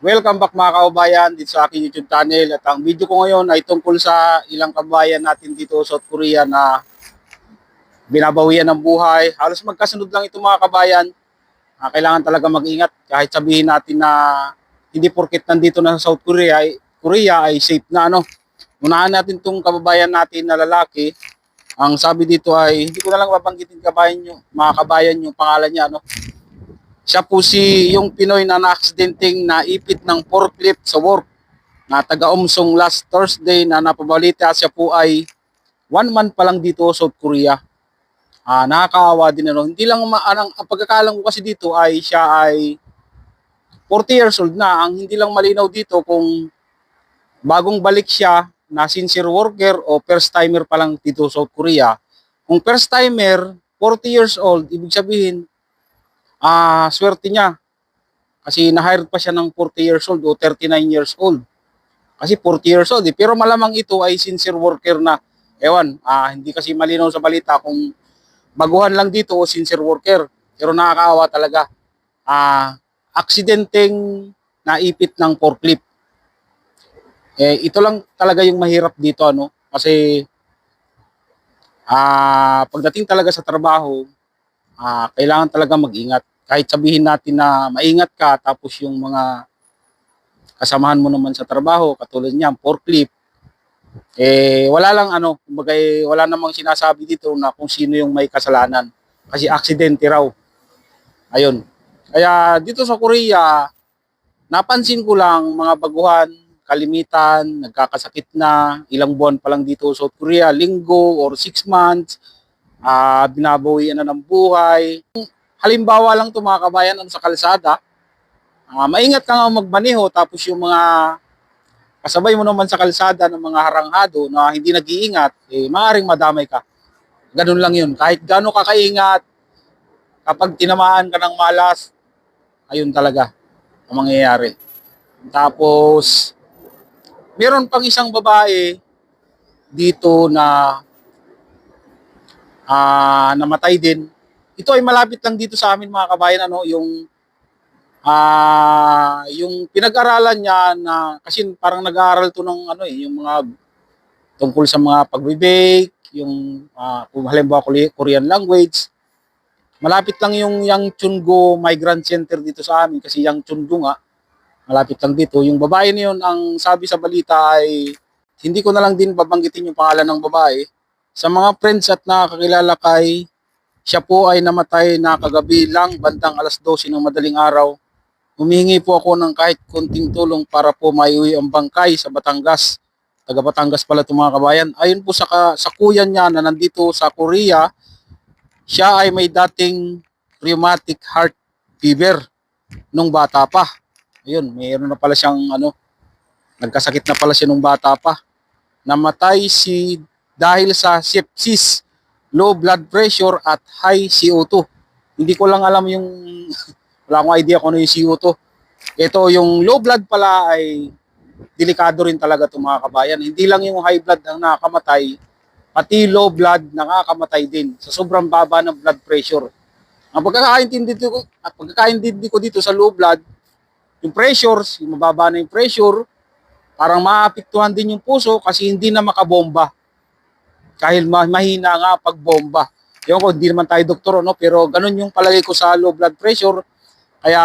Welcome back mga kababayan dito sa aking YouTube channel at ang video ko ngayon ay tungkol sa ilang kababayan natin dito sa South Korea na binabawian ng buhay. Halos magkasunod lang ito mga kabayan. Kailangan talaga mag-ingat kahit sabihin natin na hindi porket nandito na sa South Korea ay safe na ano. Unahan natin tong kababayan natin na lalaki. Ang sabi dito ay hindi ko na lang babanggitin mga kabayan yung pangalan niya ano. Siya po yung Pinoy na na-aksidenteng naipit ng forklift sa work na taga-Umsong last Thursday na napabalita siya po ay 1 month pa lang dito sa South Korea. Nakakaawa din ano. Hindi lang ang pagkakalam ko kasi dito ay siya ay 40 years old na. Ang hindi lang malinaw dito kung bagong balik siya na sincere worker o first timer pa lang dito sa South Korea. Kung first timer, 40 years old, ibig sabihin swerte niya. Kasi na-hired pa siya ng 40 years old o 39 years old. Kasi 40 years old. Pero malamang ito ay sincere worker na. Ewan, hindi kasi malinaw sa balita kung baguhan lang dito o sincere worker. Pero nakakaawa talaga. Aksidenteng naipit ng forklift. Ito lang talaga yung mahirap dito. Ano? Kasi pagdating talaga sa trabaho, kailangan talaga mag-ingat. Kahit sabihin natin na maingat ka, tapos yung mga kasamahan mo naman sa trabaho, katulad niyan, forklift, wala lang ano, kumbaga wala namang sinasabi dito na kung sino yung may kasalanan. Kasi aksidente raw. Ayun. Kaya dito sa Korea, napansin ko lang mga baguhan, kalimitan, nagkakasakit na, ilang buwan pa lang dito sa South Korea, linggo or 6 months, binabawian na ng buhay. Halimbawa lang ito mga kabayan sa kalsada, maingat ka nga magmaneho tapos yung mga kasabay mo naman sa kalsada ng mga haranghado na hindi nag-iingat, maaaring madamay ka. Ganun lang yun. Kahit gaano ka kaingat, kapag tinamaan ka ng malas, ayun talaga ang mangyayari. Tapos, meron pang isang babae dito na namatay din. Ito ay malapit lang dito sa amin mga kabayan, ano, yung pinag-aralan niya na kasi parang nag-aaral to ng ano yung mga tungkol sa mga pagbe-bake, yung kung halimbawa Korean language. Malapit lang yung Yang Chungo Migrant Center dito sa amin kasi Yang Chungo nga malapit lang dito. Yung babae na yun, ang sabi sa balita ay hindi ko na lang din babanggitin yung pangalan ng babae. Sa mga friends at nakakilala kay siya po ay namatay na kagabi lang bandang alas 12 ng madaling araw. Humingi po ako ng kahit konting tulong para po maiuwi ang bangkay sa Batangas. Taga Batangas pala itong mga kabayan. Ayon po sa kuya niya na nandito sa Korea, siya ay may dating rheumatic heart fever nung bata pa. Ayun, mayroon na pala siyang nagkasakit na pala siya nung bata pa. Namatay dahil sa sepsis, low blood pressure at high CO2. Hindi ko lang alam yung wala akong idea kung ano yung CO2. Ito yung low blood pala ay delikado rin talaga itong mga kabayan. Hindi lang yung high blood ang nakakamatay, pati low blood nakakamatay din sa sobrang baba ng blood pressure. Ang pagkakaintindi ko dito sa low blood, yung pressures, yung mababa na yung pressure, parang maapektuhan din yung puso kasi hindi na makabomba. Kahit mahina nga pag bomba. Yung ko, hindi naman tayo doktor, no? Pero ganun yung palagay ko sa low blood pressure. Kaya,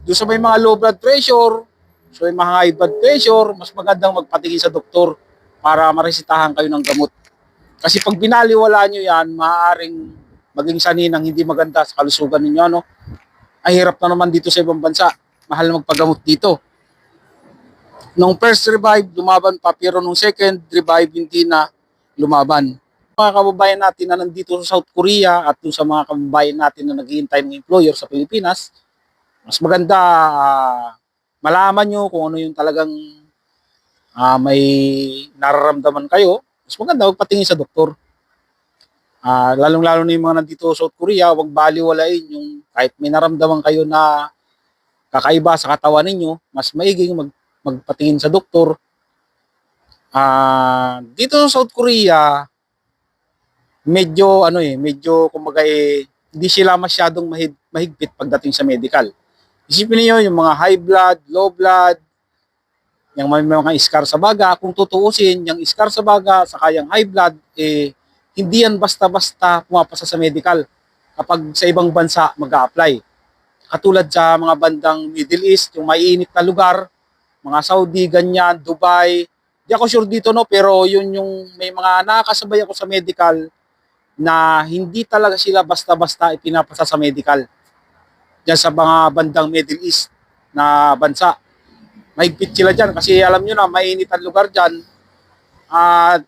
doon sa may mga low blood pressure, so may mga high blood pressure, mas magandang magpatingin sa doktor para maresitahan kayo ng gamot. Kasi pag binaliwala nyo yan, maaaring maging saninang hindi maganda sa kalusugan ninyo, no? Ay hirap na naman dito sa ibang bansa. Mahal na magpagamot dito. Nung first revive, lumaban pa, pero nung second revive, hindi na lumaban. Mga kababayan natin na nandito sa South Korea at sa mga kababayan natin na naghihintay ng employer sa Pilipinas, mas maganda malaman nyo kung ano yung talagang may nararamdaman kayo. Mas maganda magpatingin sa doktor. Lalong-lalo na yung mga nandito sa South Korea, huwag baliwalain yung kahit may naramdaman kayo na kakaiba sa katawan ninyo, mas maiging magpatingin sa doktor. Dito sa South Korea, medyo kumbaga hindi sila masyadong mahigpit pagdating sa medical. Isipin niyo yung mga high blood, low blood, yung may mga iskar sa baga. Kung tutuusin, yung iskar sa baga, saka yung high blood, hindi yan basta-basta pumapasa sa medical kapag sa ibang bansa mag-a-apply. Katulad sa mga bandang Middle East, yung maiinit na lugar, mga Saudi, ganyan, Dubai. Di ako sure dito, no, pero yun yung may mga nakakasabay ako sa medical na hindi talaga sila basta-basta ipinapasa sa medical. Diyan sa mga bandang Middle East na bansa. Mahigpit sila dyan kasi alam nyo na mainit ang lugar dyan.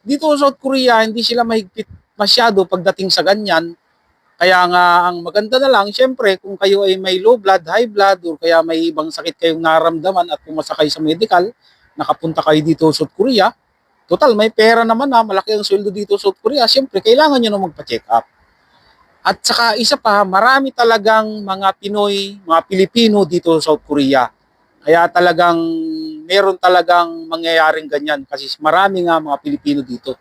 Dito sa South Korea, hindi sila mahigpit masyado pagdating sa ganyan. Kaya nga, ang maganda na lang, syempre, kung kayo ay may low blood, high blood, o kaya may ibang sakit kayong naramdaman at pumasa kayo sa medical, nakapunta kayo dito sa South Korea, total, may pera naman na, malaki ang sweldo dito sa South Korea, syempre, kailangan nyo na magpa-check up. At saka isa pa, marami talagang mga Pinoy, mga Pilipino dito sa South Korea. Kaya talagang, meron talagang mangyayaring ganyan kasi marami nga mga Pilipino dito.